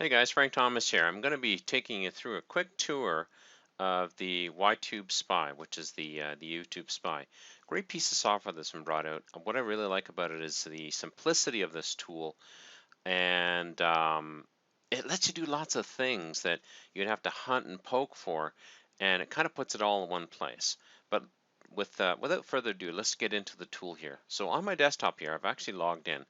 Hey guys, Frank Thomas here. I'm going to be taking you through a quick tour of the YTubeSpy, which is the YouTube Spy. Great piece of software that's been brought out. What I really like about it is the simplicity of this tool, and it lets you do lots of things that you'd have to hunt and poke for, and it kind of puts it all in one place. But without further ado, let's get into the tool here. So on my desktop here, I've actually logged in,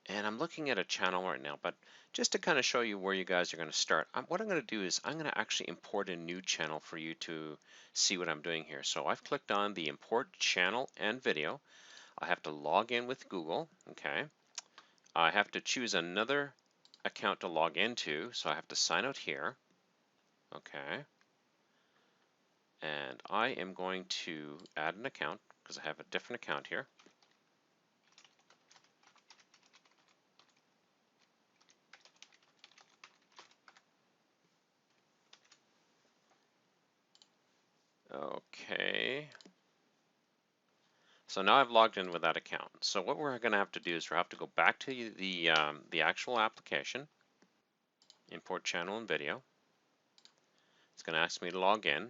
and I'm looking at a channel right now, but just to kind of show you where you guys are going to start, what I'm going to do is I'm going to actually import a new channel for you to see what I'm doing here. So I've clicked on the import channel and video. I have to log in with Google, okay? I have to choose another account to log into, so I have to sign out here, okay? And I am going to add an account because I have a different account here. Okay. So now I've logged in with that account. So what we're going to have to do is we have to go back to the actual application, import channel and video. It's going to ask me to log in.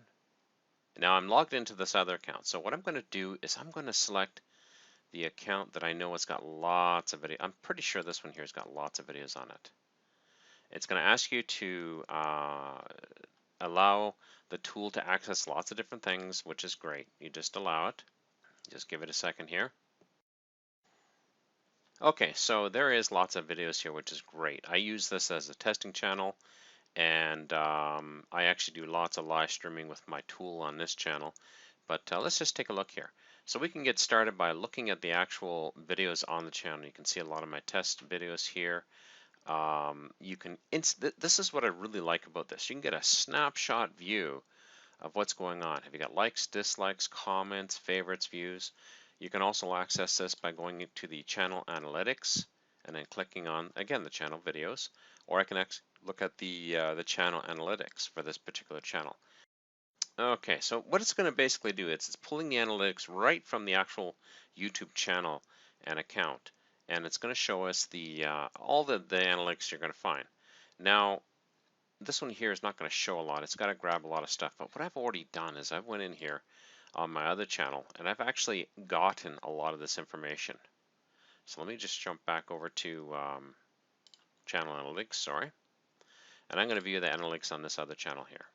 Now I'm logged into this other account. So what I'm going to do is I'm going to select the account that I know has got lots of video. I'm pretty sure this one here has got lots of videos on it. It's going to ask you to allow the tool to access lots of different things, which is great. You just allow it. Just give it a second here. Okay, so there is lots of videos here, which is great. I use this as a testing channel, and I actually do lots of live streaming with my tool on this channel. But let's just take a look here. So we can get started by looking at the actual videos on the channel. You can see a lot of my test videos here. This is what I really like about this. You can get a snapshot view of what's going on. Have you got likes, dislikes, comments, favorites, views? You can also access this by going into the channel analytics and then clicking on, again, the channel videos, or I can look at the channel analytics for this particular channel. Okay, so what it's going to basically do is it's pulling the analytics right from the actual YouTube channel and account, and it's going to show us all the analytics you're going to find. Now, this one here is not going to show a lot. It's got to grab a lot of stuff. But what I've already done is I've went in here on my other channel and I've actually gotten a lot of this information. So let me just jump back over to channel analytics, sorry. And I'm going to view the analytics on this other channel here.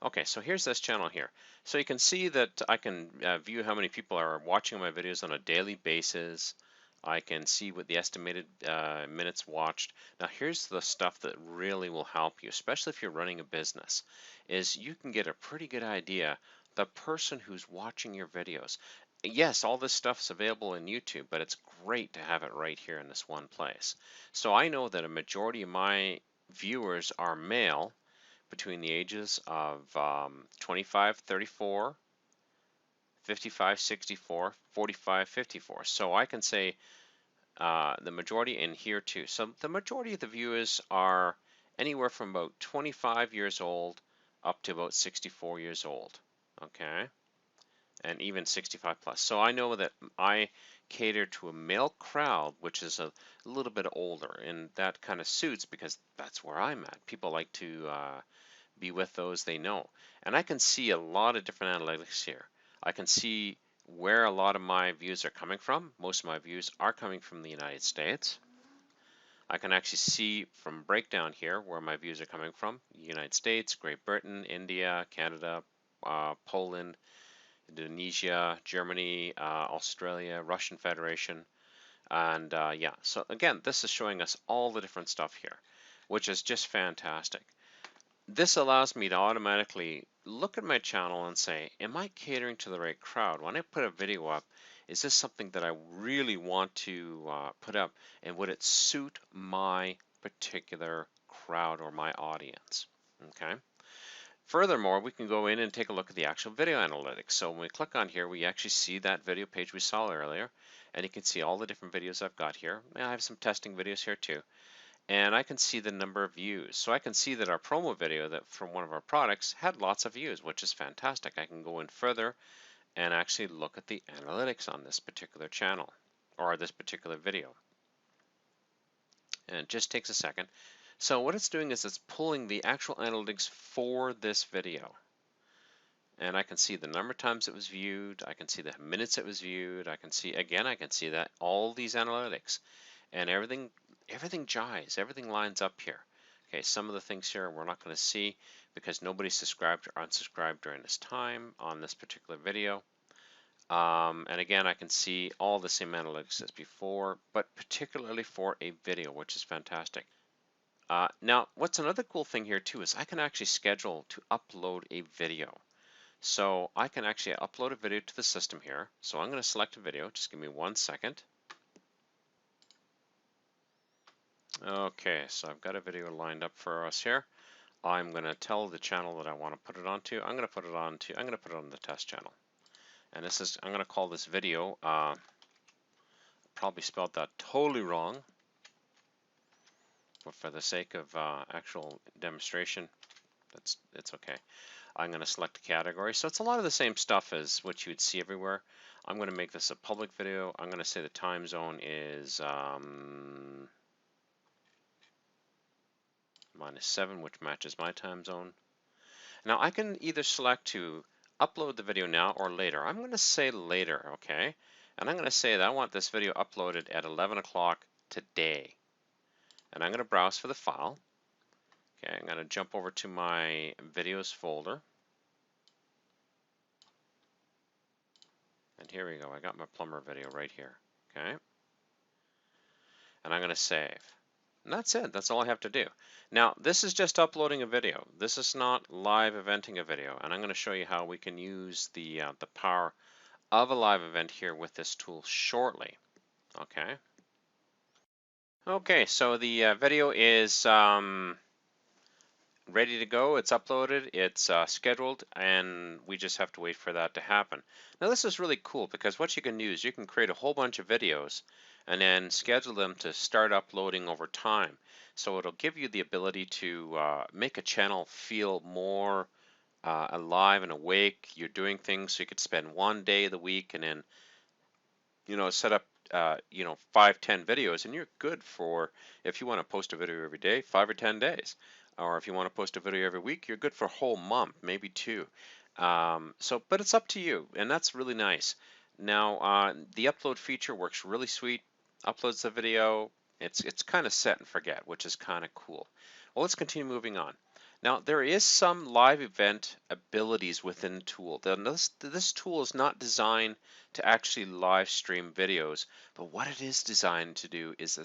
Okay, so here's this channel here. So you can see that I can view how many people are watching my videos on a daily basis. I can see what the estimated minutes watched. Now here's the stuff that really will help you, especially if you're running a business, is you can get a pretty good idea the person who's watching your videos. Yes, all this stuff's available in YouTube, but it's great to have it right here in this one place. So I know that a majority of my viewers are male between the ages of 25, 34, 55, 64, 45, 54. So I can say the majority in here too. So the majority of the viewers are anywhere from about 25 years old up to about 64 years old. Okay, and even 65 plus. So I know that I cater to a male crowd, which is a little bit older, and that kind of suits because that's where I'm at. People like to be with those they know. And I can see a lot of different analytics here. I can see where a lot of my views are coming from. Most of my views are coming from the United States. I can actually see from breakdown here where my views are coming from. United States, Great Britain, India, Canada, Poland, Indonesia, Germany, Australia, Russian Federation. And yeah, so again, this is showing us all the different stuff here, which is just fantastic. This allows me to automatically look at my channel and say, am I catering to the right crowd? When I put a video up, is this something that I really want to put up, and would it suit my particular crowd or my audience? Okay. Furthermore, we can go in and take a look at the actual video analytics. So when we click on here, we actually see that video page we saw earlier, and you can see all the different videos I've got here. I have some testing videos here too. And I can see the number of views. So I can see that our promo video that from one of our products had lots of views, which is fantastic. I can go in further and actually look at the analytics on this particular channel or this particular video. And it just takes a second. So what it's doing is it's pulling the actual analytics for this video. And I can see the number of times it was viewed, I can see the minutes it was viewed, I can see, again, I can see that all these analytics, and everything jives, everything lines up here. Okay, some of the things here we're not going to see because nobody subscribed or unsubscribed during this time on this particular video. And again, I can see all the same analytics as before, but particularly for a video, which is fantastic. Now, what's another cool thing here too is I can actually schedule to upload a video. So I can actually upload a video to the system here. So I'm going to select a video. Just give me 1 second. Okay, so I've got a video lined up for us here. I'm going to tell the channel that I want to put it onto. I'm going to put it on the test channel. And this is, I'm going to call this video, probably spelled that totally wrong, but for the sake of actual demonstration, it's okay. I'm going to select a category. So it's a lot of the same stuff as what you would see everywhere. I'm going to make this a public video. I'm going to say the time zone is -7, which matches my time zone. Now I can either select to upload the video now or later. I'm going to say later, okay? And I'm going to say that I want this video uploaded at 11 o'clock today. And I'm going to browse for the file. Okay, I'm going to jump over to my videos folder. And here we go. I got my plumber video right here. Okay. And I'm going to save. And that's it. That's all I have to do. Now, this is just uploading a video. This is not live eventing a video. And I'm going to show you how we can use the power of a live event here with this tool shortly. Okay. Okay, so the video is ready to go. It's uploaded, it's scheduled, and we just have to wait for that to happen. Now this is really cool because what you can do is you can create a whole bunch of videos and then schedule them to start uploading over time. So it'll give you the ability to make a channel feel more alive and awake. You're doing things, so you could spend one day of the week and then, you know, set up 5-10 videos, and you're good for, if you want to post a video every day, 5 or 10 days. Or if you want to post a video every week, you're good for a whole month, maybe 2. But it's up to you, and that's really nice. Now, the upload feature works really sweet. Uploads the video. It's kind of set and forget, which is kind of cool. Well, let's continue moving on. Now, there is some live event abilities within the tool. This tool is not designed to actually live stream videos, but what it is designed to do is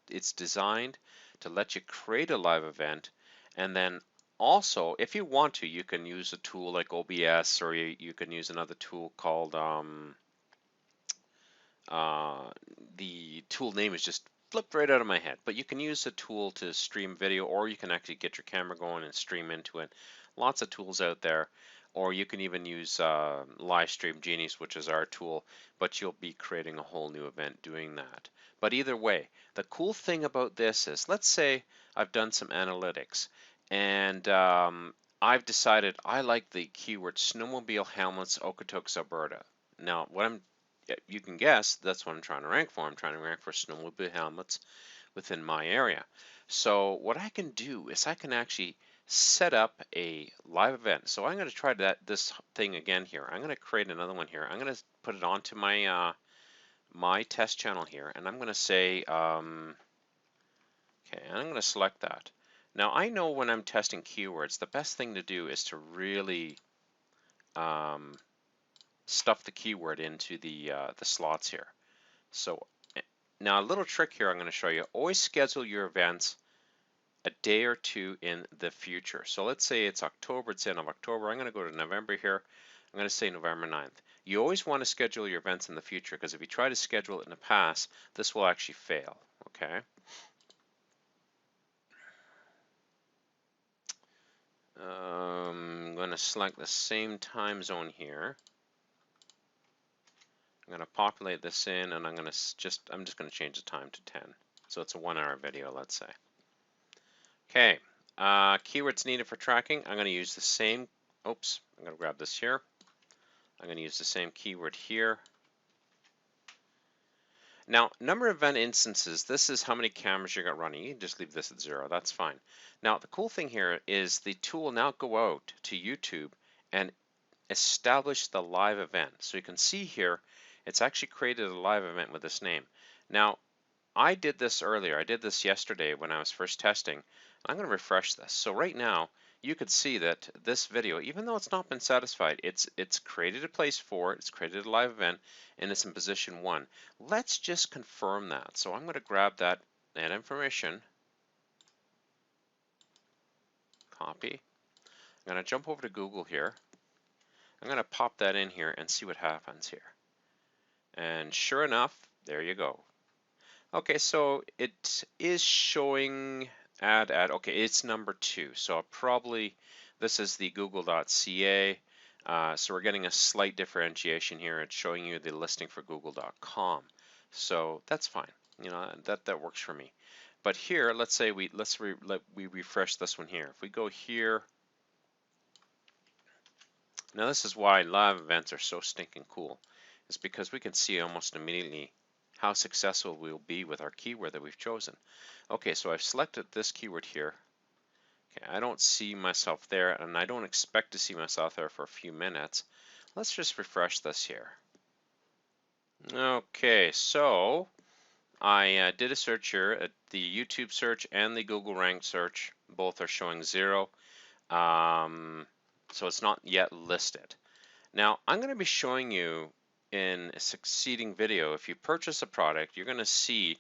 it's designed to let you create a live event, and then also, if you want to, you can use a tool like OBS, or you can use another tool called, the tool name is just flipped right out of my head, but you can use a tool to stream video, or you can actually get your camera going and stream into it. Lots of tools out there. Or you can even use Livestream Genius, which is our tool, but you'll be creating a whole new event doing that. But either way, the cool thing about this is, let's say I've done some analytics, and I've decided I like the keyword snowmobile helmets, Okotoks, Alberta. Now, you can guess that's what I'm trying to rank for. I'm trying to rank for snowmobile helmets within my area. So what I can do is I can actually set up a live event. So I'm going to try this thing again here. I'm going to create another one here. I'm going to put it onto my my test channel here, and I'm going to say, okay, and I'm going to select that. Now I know when I'm testing keywords, the best thing to do is to really stuff the keyword into the slots here. So now a little trick here I'm going to show you. Always schedule your events a day or two in the future. So let's say it's October, it's the end of October. I'm going to go to November here. I'm going to say November 9th. You always want to schedule your events in the future, because if you try to schedule it in the past, this will actually fail, okay? I'm going to select the same time zone here. I'm going to populate this in, and I'm just going to change the time to 10. So it's a 1-hour video, let's say. Okay, keywords needed for tracking. I'm going to use the same, I'm going to grab this here. I'm going to use the same keyword here. Now, number of event instances, this is how many cameras you got running. You can just leave this at 0, that's fine. Now, the cool thing here is the tool will now go out to YouTube and establish the live event. So you can see here, it's actually created a live event with this name. Now, I did this earlier. I did this yesterday when I was first testing. I'm going to refresh this. So right now, you could see that this video, even though it's not been satisfied, it's created a place for it, it's created a live event, and it's in position 1. Let's just confirm that. So I'm going to grab that information, copy. I'm going to jump over to Google here. I'm going to pop that in here and see what happens here. And sure enough, there you go. Okay, so it is showing ad. Okay, it's number 2. So probably this is the google.ca. So we're getting a slight differentiation here. It's showing you the listing for google.com. So that's fine. You know, that works for me. But here, let's say we refresh this one here. If we go here, now this is why live events are so stinking cool. It's because we can see almost immediately how successful we'll be with our keyword that we've chosen. Okay, so I've selected this keyword here. Okay, I don't see myself there, and I don't expect to see myself there for a few minutes. Let's just refresh this here. Okay, so I did a search here. The YouTube search and the Google ranked search both are showing 0. So it's not yet listed. Now, I'm going to be showing you in a succeeding video, if you purchase a product, you're going to see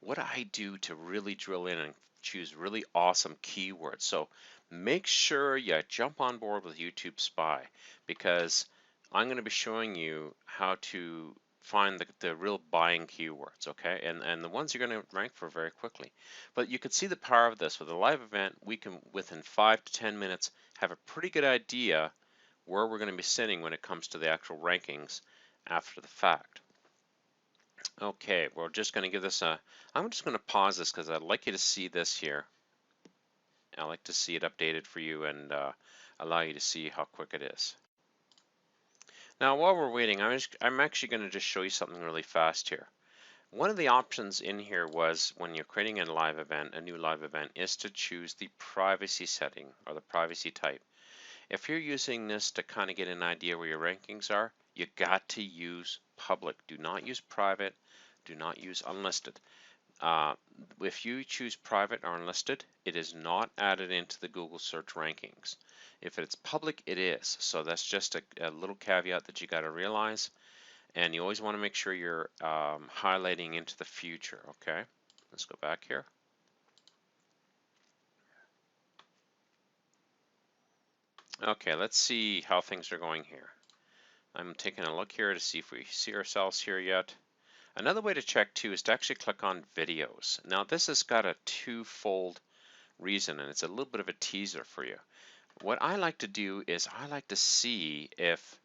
what I do to really drill in and choose really awesome keywords. So make sure you jump on board with YtubeSpy, because I'm going to be showing you how to find the real buying keywords, okay? And the ones you're going to rank for very quickly. But you can see the power of this. With a live event, we can, within 5 to 10 minutes, have a pretty good idea where we're going to be sitting when it comes to the actual rankings after the fact. Okay, we're just going to give this a, I'm just going to pause this because I'd like you to see this here. I like to see it updated for you and allow you to see how quick it is. Now while we're waiting, I'm actually going to just show you something really fast here. One of the options in here was, when you're creating a live event, a new live event, is to choose the privacy setting or the privacy type. If you're using this to kind of get an idea where your rankings are, you got to use public. Do not use private. Do not use unlisted. If you choose private or unlisted, it is not added into the Google search rankings. If it's public, it is. So that's just a little caveat that you got to realize. And you always want to make sure you're highlighting into the future. Okay, let's go back here. Okay, let's see how things are going here. I'm taking a look here to see if we see ourselves here yet. Another way to check too is to actually click on videos. Now this has got a twofold reason, and it's a little bit of a teaser for you. What I like to do is I like to see if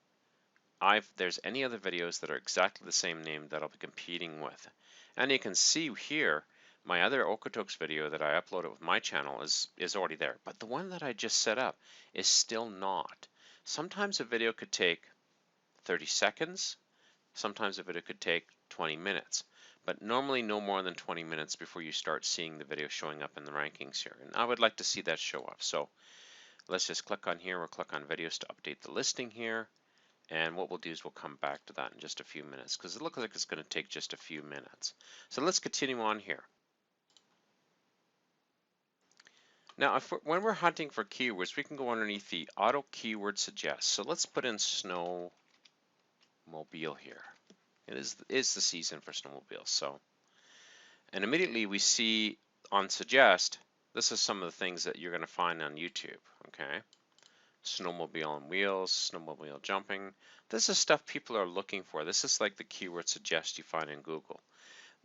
there's any other videos that are exactly the same name that I'll be competing with. And you can see here my other Okotoks video that I uploaded with my channel is already there, but the one that I just set up is still not. Sometimes a video could take 30 seconds, sometimes a video could take 20 minutes, but normally no more than 20 minutes before you start seeing the video showing up in the rankings here. And I would like to see that show up. So let's just click on here, we'll click on videos to update the listing here. And what we'll do is we'll come back to that in just a few minutes, because it looks like it's going to take just a few minutes. So let's continue on here. Now, when we're hunting for keywords, we can go underneath the auto keyword suggest. So let's put in snowmobile here. It is the season for snowmobiles. So, and immediately we see on suggest, this is some of the things that you're going to find on YouTube. Okay. Snowmobile on wheels, snowmobile jumping. This is stuff people are looking for. This is like the keyword suggest you find in Google.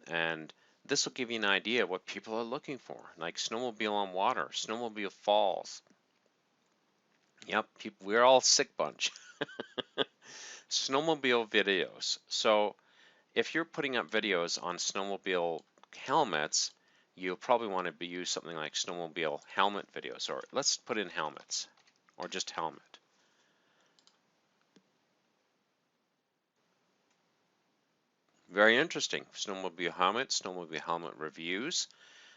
And this will give you an idea of what people are looking for, like snowmobile on water, snowmobile falls. Yep, we're all a sick bunch. Snowmobile videos. So if you're putting up videos on snowmobile helmets, you'll probably want to use something like snowmobile helmet videos, or let's put in helmets. Or just helmet. Very interesting. Snowmobile helmet reviews,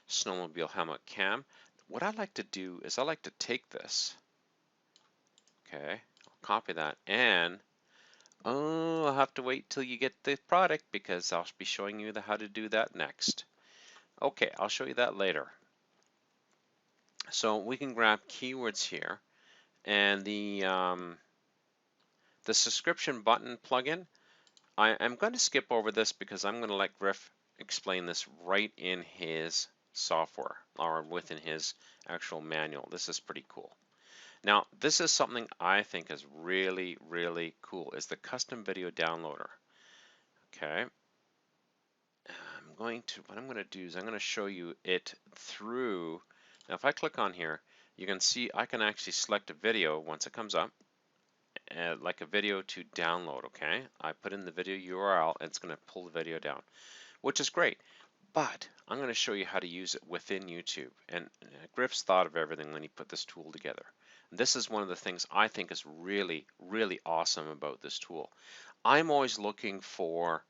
snowmobile helmet cam. What I like to do is I like to take this, okay, I'll copy that, and I'll have to wait till you get the product because I'll be showing you how to do that next. Okay, I'll show you that later. So we can grab keywords here, and the subscription button plugin, I'm going to skip over this because I'm going to let Griff explain this right in his software or within his actual manual. This is pretty cool. Now, this is something I think is really, really cool, is the custom video downloader. Okay. What I'm going to do is I'm going to show you it through. Now, if I click on here, you can see I can actually select a video once it comes up, like a video to download, okay? I put in the video URL, and it's going to pull the video down, which is great. But I'm going to show you how to use it within YouTube. And Griff's thought of everything when he put this tool together. This is one of the things I think is really, really awesome about this tool. I'm always looking for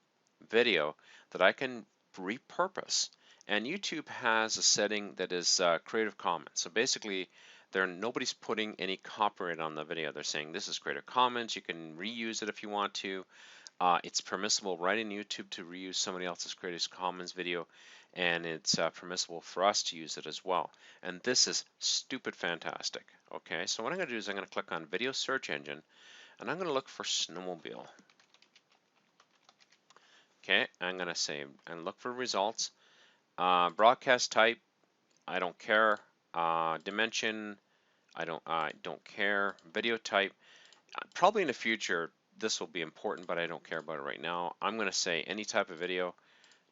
video that I can repurpose. And YouTube has a setting that is Creative Commons. So basically, nobody's putting any copyright on the video. They're saying this is Creative Commons. You can reuse it if you want to. It's permissible right in YouTube to reuse somebody else's Creative Commons video, and it's permissible for us to use it as well. And this is stupid fantastic. Okay, so what I'm going to do is I'm going to click on Video Search Engine, and I'm going to look for snowmobile. Okay, I'm going to say and look for results. Broadcast type, I don't care. Dimension, I don't care. Video type, probably in the future this will be important, but I don't care about it right now. I'm going to say any type of video.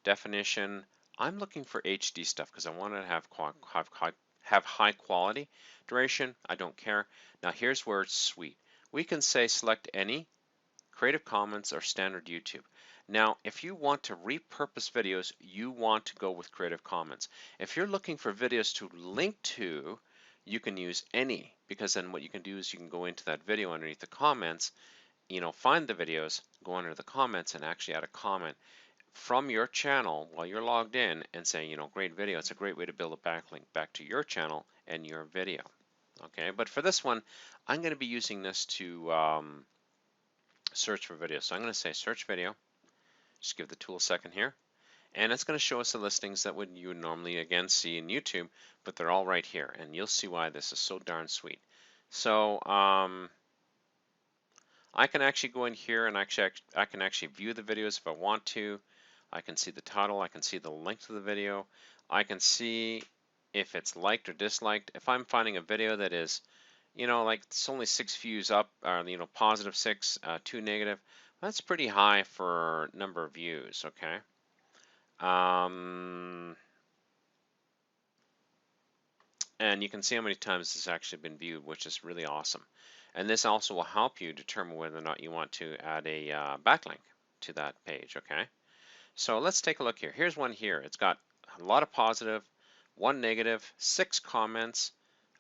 Definition, I'm looking for HD stuff because I want to have high quality. Duration, I don't care. Now here's where it's sweet. We can say select any, Creative Commons, or standard YouTube. Now, if you want to repurpose videos, you want to go with Creative Commons. If you're looking for videos to link to, you can use any, because then what you can do is you can go into that video underneath the comments, find the videos, go under the comments, and actually add a comment from your channel while you're logged in and say, great video. It's a great way to build a backlink back to your channel and your video. Okay, but for this one, I'm going to be using this to search for video. So I'm going to say search video. Just give the tool a second here. And it's going to show us the listings that you would normally, again, see in YouTube, but they're all right here. And you'll see why this is so darn sweet. So I can actually go in here and I can actually view the videos if I want to. I can see the title. I can see the link to the video. I can see if it's liked or disliked. If I'm finding a video that is, like it's only 6 views up, or positive 6, 2 negative, that's pretty high for number of views. Okay. And you can see how many times this has actually been viewed, which is really awesome. And this also will help you determine whether or not you want to add a backlink to that page. Okay. So let's take a look here. Here's one here. It's got a lot of positive, 1 negative, 6 comments.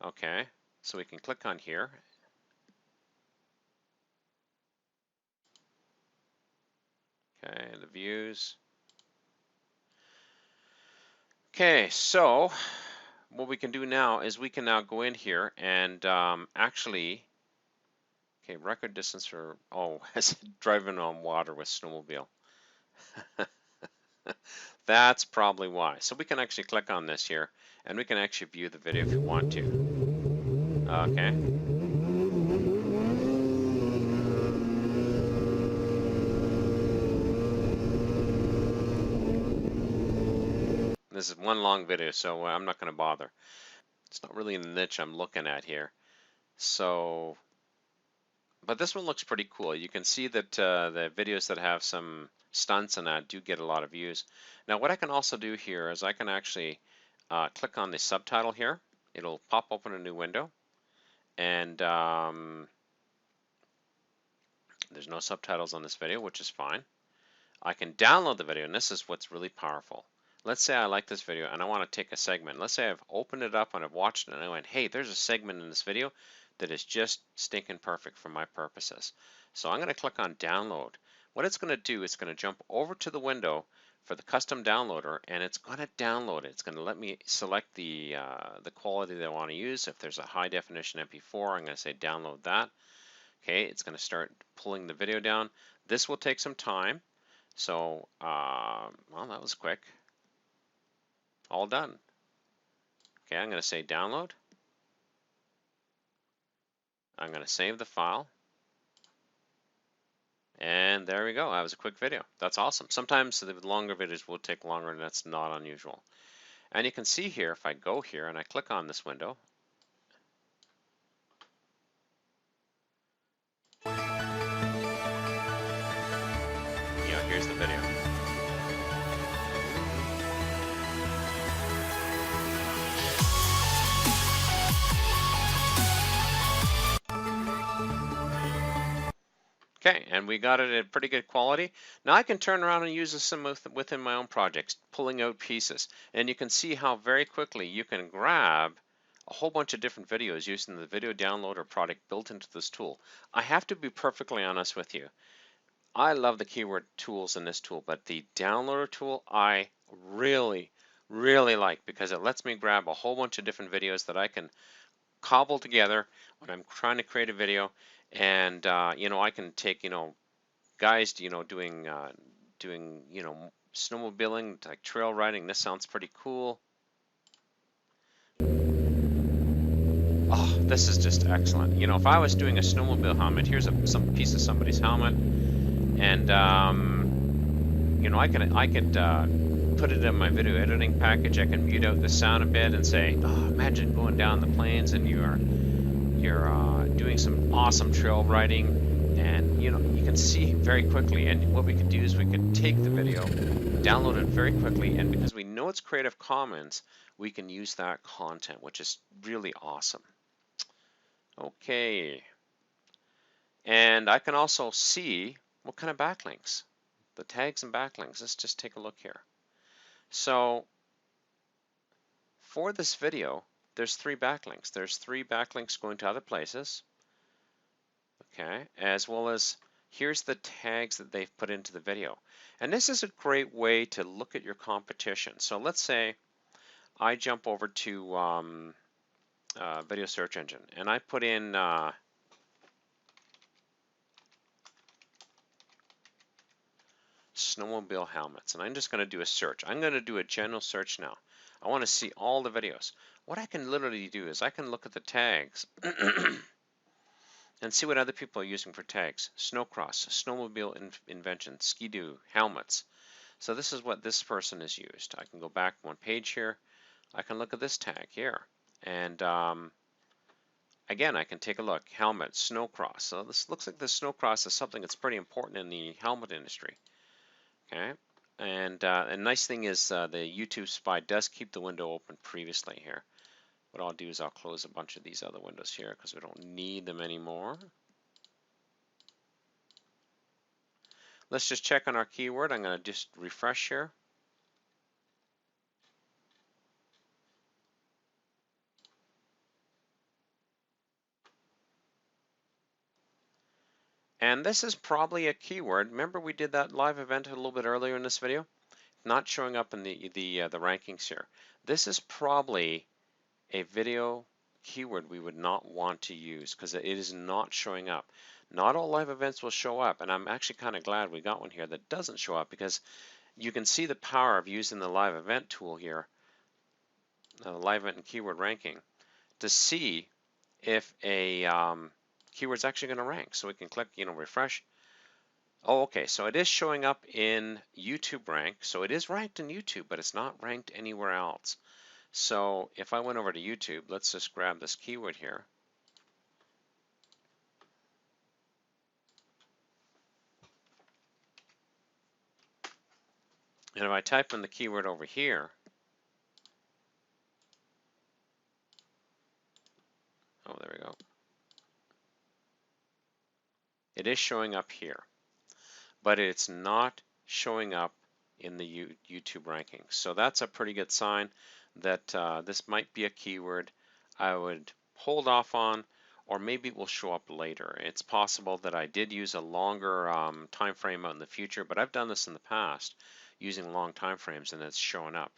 Okay, so we can click on here. Okay, the views. Okay, so what we can do now is we can now go in here and actually, okay, record distance for, it's driving on water with snowmobile. That's probably why. So we can actually click on this here, and we can actually view the video if you want to. Okay. This is one long video, so I'm not going to bother. It's not really the niche I'm looking at here. So, but this one looks pretty cool. You can see that the videos that have some stunts and that do get a lot of views. Now what I can also do here is I can actually click on the subtitle here. It'll pop open a new window, and there's no subtitles on this video, which is fine. I can download the video, and this is what's really powerful. Let's say I like this video and I want to take a segment. Let's say I've opened it up and I've watched it and I went, hey, there's a segment in this video that is just stinking perfect for my purposes. So I'm going to click on download. what it's going to do, it's going to jump over to the window for the custom downloader, and it's going to download it. It's going to let me select the quality that I want to use. If there's a high definition MP4, I'm going to say download that. Okay, it's going to start pulling the video down. This will take some time. So, well, that was quick. All done. Okay, I'm going to say download. I'm going to save the file. And there we go. That was a quick video. That's awesome. Sometimes the longer videos will take longer, and that's not unusual. And you can see here, if I go here and I click on this window, here's the video. Okay, and we got it at pretty good quality. Now I can turn around and use this within my own projects, pulling out pieces. And you can see how very quickly you can grab a whole bunch of different videos using the video downloader product built into this tool. I have to be perfectly honest with you. I love the keyword tools in this tool, but the downloader tool I really, really like, because it lets me grab a whole bunch of different videos that I can cobble together when I'm trying to create a video. And I can take guys doing snowmobiling, like trail riding. This sounds pretty cool. Oh, this is just excellent. If I was doing a snowmobile helmet, here's some piece of somebody's helmet, and I could put it in my video editing package. I can mute out the sound a bit and say, oh, imagine going down the plains and you're doing some awesome trail riding, and you can see very quickly. And what we could do is we could take the video, download it very quickly, and because we know it's Creative Commons, we can use that content, which is really awesome. Okay, and I can also see what kind of backlinks, the tags and backlinks. Let's just take a look here. So for this video, there's 3 backlinks. There's 3 backlinks going to other places. Okay, as well as here's the tags that they've put into the video. And this is a great way to look at your competition. So let's say I jump over to video search engine and I put in snowmobile helmets, and I'm just going to do a search. I'm going to do a general search now. I want to see all the videos. What I can literally do is I can look at the tags and see what other people are using for tags. Snowcross, snowmobile invention, skidoo, helmets. So this is what this person has used. I can go back one page here. I can look at this tag here. And again, I can take a look. Helmet, snowcross. So this looks like the snowcross is something that's pretty important in the helmet industry. Okay. And a nice thing is the YtubeSpy does keep the window open previously here. What I'll do is I'll close a bunch of these other windows here because we don't need them anymore. Let's just check on our keyword. I'm going to just refresh here. And this is probably a keyword. Remember we did that live event a little bit earlier in this video? Not showing up in the rankings here. This is probably a video keyword we would not want to use because it is not showing up. Not all live events will show up, and I'm actually kind of glad we got one here that doesn't show up, because you can see the power of using the live event tool here, live event and keyword ranking, to see if a keyword's actually going to rank. So we can click, refresh. Oh, okay, so it is showing up in YouTube rank. So it is ranked in YouTube, but it's not ranked anywhere else. So if I went over to YouTube, let's just grab this keyword here. And if I type in the keyword over here, oh, there we go. It is showing up here, but it's not showing up in the YouTube rankings. So that's a pretty good sign that this might be a keyword I would hold off on, or maybe it will show up later. It's possible that I did use a longer time frame out in the future, but I've done this in the past using long time frames and it's showing up.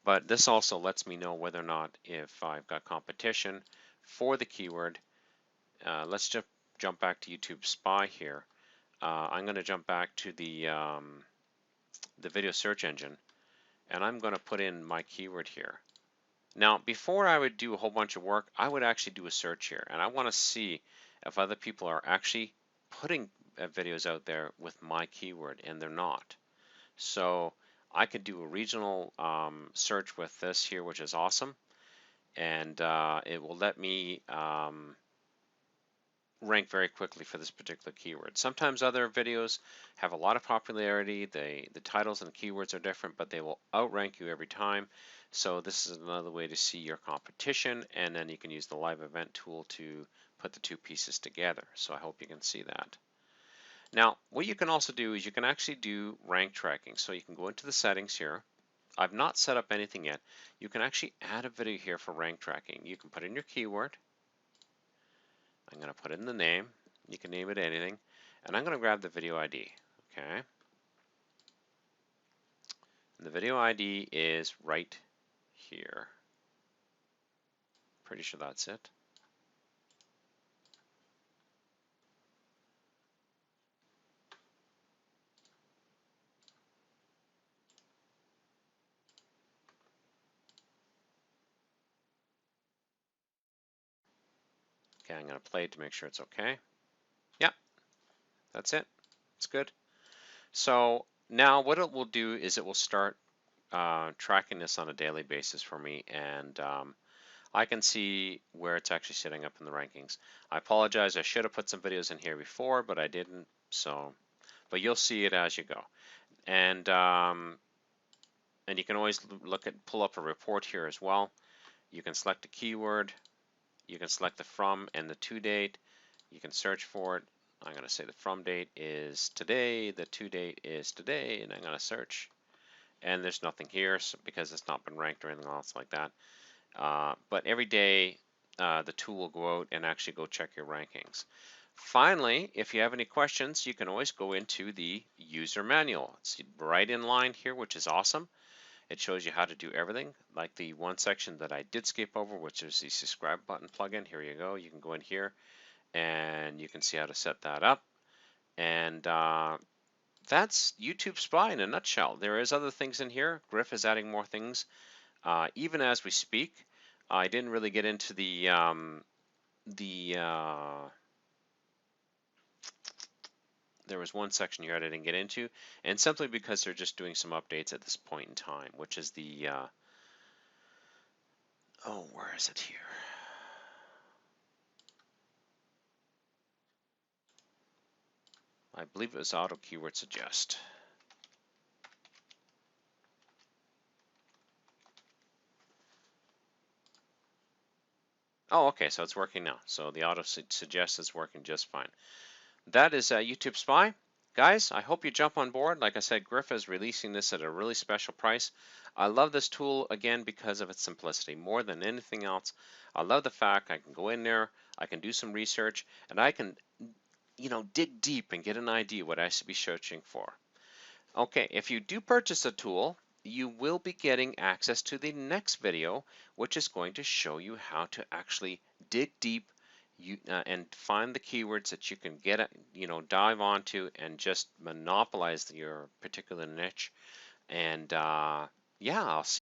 But this also lets me know whether or not if I've got competition for the keyword. Let's just jump back to YtubeSpy here. I'm going to jump back to the video search engine, and I'm going to put in my keyword here. Now, before I would do a whole bunch of work, I would actually do a search here, and I want to see if other people are actually putting videos out there with my keyword, and they're not. So I could do a regional search with this here, which is awesome, and it will let me rank very quickly for this particular keyword. Sometimes other videos have a lot of popularity, the titles and keywords are different, but they will outrank you every time. So this is another way to see your competition, and then you can use the live event tool to put the two pieces together. So I hope you can see that. Now, what you can also do is you can actually do rank tracking. So you can go into the settings here. I've not set up anything yet. You can actually add a video here for rank tracking. You can put in your keyword. I'm going to put in the name. You can name it anything. And I'm going to grab the video ID. Okay. And the video ID is right here. Pretty sure that's it. Okay, I'm going to play it to make sure it's okay. Yep, that's it. It's good. So now what it will do is it will start tracking this on a daily basis for me, and I can see where it's actually sitting up in the rankings. I apologize, I should have put some videos in here before, but I didn't. So, but you'll see it as you go. And you can always pull up a report here as well. You can select a keyword. You can select the from and the to date. You can search for it. I'm going to say the from date is today, the to date is today, and I'm going to search. And there's nothing here because it's not been ranked or anything else like that. But every day the tool will go out and actually go check your rankings. Finally, if you have any questions, you can always go into the user manual. It's right in line here, which is awesome. It shows you how to do everything, like the one section that I did skip over, which is the subscribe button plugin. Here you go. You can go in here and you can see how to set that up. And that's YtubeSpy in a nutshell. There is other things in here. Griff is adding more things even as we speak. I didn't really get into there was one section here I didn't get into, and simply because they're just doing some updates at this point in time, which is the oh, where is it here? I believe it was auto keyword suggest. Oh, okay, so it's working now. So the auto suggest is working just fine. That is YtubeSpy. Guys, I hope you jump on board. Like I said, Griff is releasing this at a really special price. I love this tool, again, because of its simplicity. More than anything else, I love the fact I can go in there, I can do some research, and I can, dig deep and get an idea what I should be searching for. Okay, if you do purchase a tool, you will be getting access to the next video, which is going to show you how to actually dig deep and find the keywords that you can dive onto and just monopolize your particular niche. And yeah, I'll see